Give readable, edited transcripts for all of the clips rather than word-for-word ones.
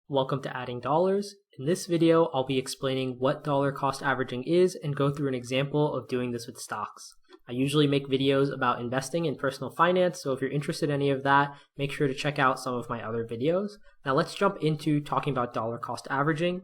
Welcome to Adding Dollars. In this video, I'll be explaining what dollar cost averaging is and go through an example of doing this with stocks. I usually make videos about investing in personal finance, so if you're interested in any of that, make sure to check out some of my other videos. Now let's jump into talking about dollar cost averaging.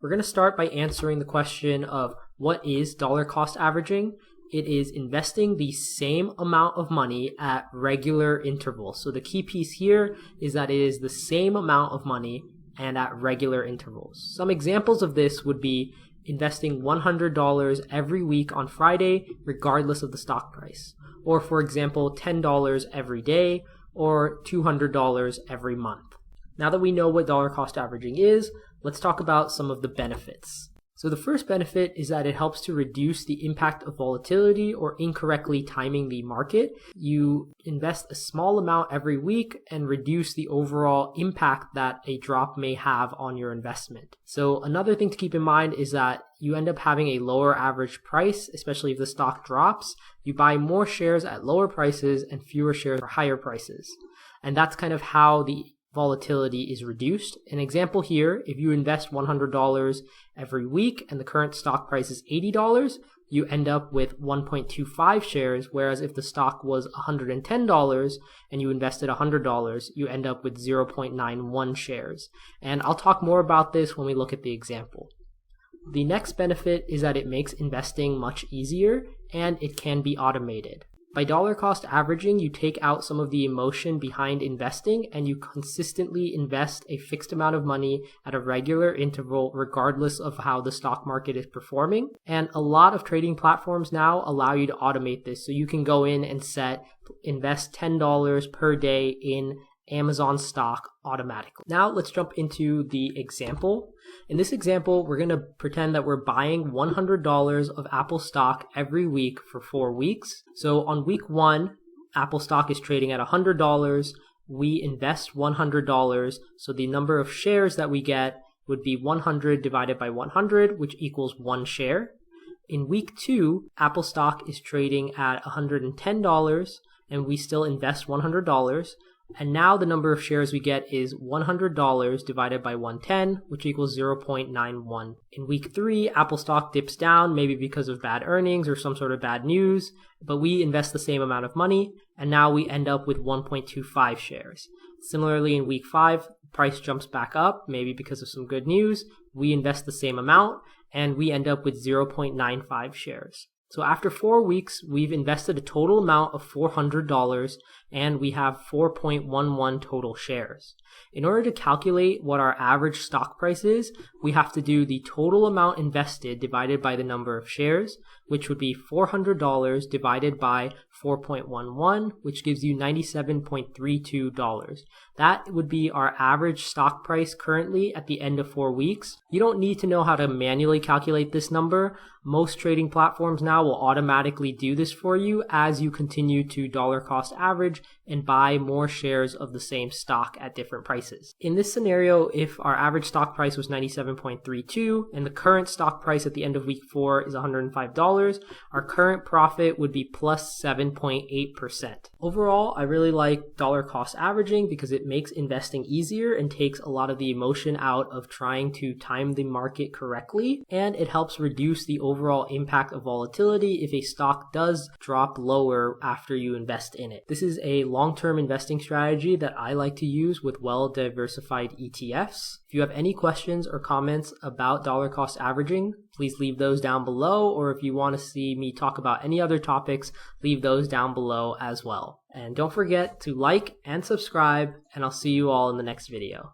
We're going to start by answering the question of what is dollar cost averaging? It is investing the same amount of money at regular intervals. So the key piece here is that it is the same amount of money and at regular intervals. Some examples of this would be investing $100 every week on Friday, regardless of the stock price. Or for example, $10 every day, or $200 every month. Now that we know what dollar cost averaging is, let's talk about some of the benefits. So the first benefit is that it helps to reduce the impact of volatility or incorrectly timing the market. You invest a small amount every week and reduce the overall impact that a drop may have on your investment. So another thing to keep in mind is that you end up having a lower average price, especially if the stock drops. You buy more shares at lower prices and fewer shares for higher prices. And that's kind of how the volatility is reduced. An example here, if you invest $100 every week and the current stock price is $80, you end up with 1.25 shares, whereas if the stock was $110 and you invested $100, you end up with 0.91 shares. And I'll talk more about this when we look at the example. The next benefit is that it makes investing much easier and it can be automated. By dollar cost averaging, you take out some of the emotion behind investing and you consistently invest a fixed amount of money at a regular interval regardless of how the stock market is performing. And a lot of trading platforms now allow you to automate this. So you can go in and invest $10 per day in Amazon stock automatically. Now let's jump into the example. In this example, we're going to pretend that we're buying $100 of Apple stock every week for 4 weeks. So on week 1, Apple stock is trading at $100. We invest $100. So the number of shares that we get would be 100 divided by 100, which equals 1 share. In week 2, Apple stock is trading at $110 and we still invest $100. And now the number of shares we get is $100 divided by 110, which equals 0.91. In week 3, Apple stock dips down, maybe because of bad earnings or some sort of bad news, but we invest the same amount of money, and now we end up with 1.25 shares. Similarly, in week 5, price jumps back up, maybe because of some good news. We invest the same amount, and we end up with 0.95 shares. So after 4 weeks, we've invested a total amount of $400 and we have 4.11 total shares. In order to calculate what our average stock price is, we have to do the total amount invested divided by the number of shares, which would be $400 divided by 4.11, which gives you $97.32. That would be our average stock price currently at the end of 4 weeks. You don't need to know how to manually calculate this number. Most trading platforms now will automatically do this for you as you continue to dollar cost average and buy more shares of the same stock at different prices. In this scenario, if our average stock price was $97.32 and the current stock price at the end of week 4 is $105, our current profit would be plus 7.8%. Overall, I really like dollar cost averaging because it makes investing easier and takes a lot of the emotion out of trying to time the market correctly, and it helps reduce the overall impact of volatility if a stock does drop lower after you invest in it. This is a long-term investing strategy that I like to use with well-diversified ETFs. If you have any questions or comments about dollar cost averaging, please leave those down below, or if you want to see me talk about any other topics, leave those down below as well. And don't forget to like and subscribe, and I'll see you all in the next video.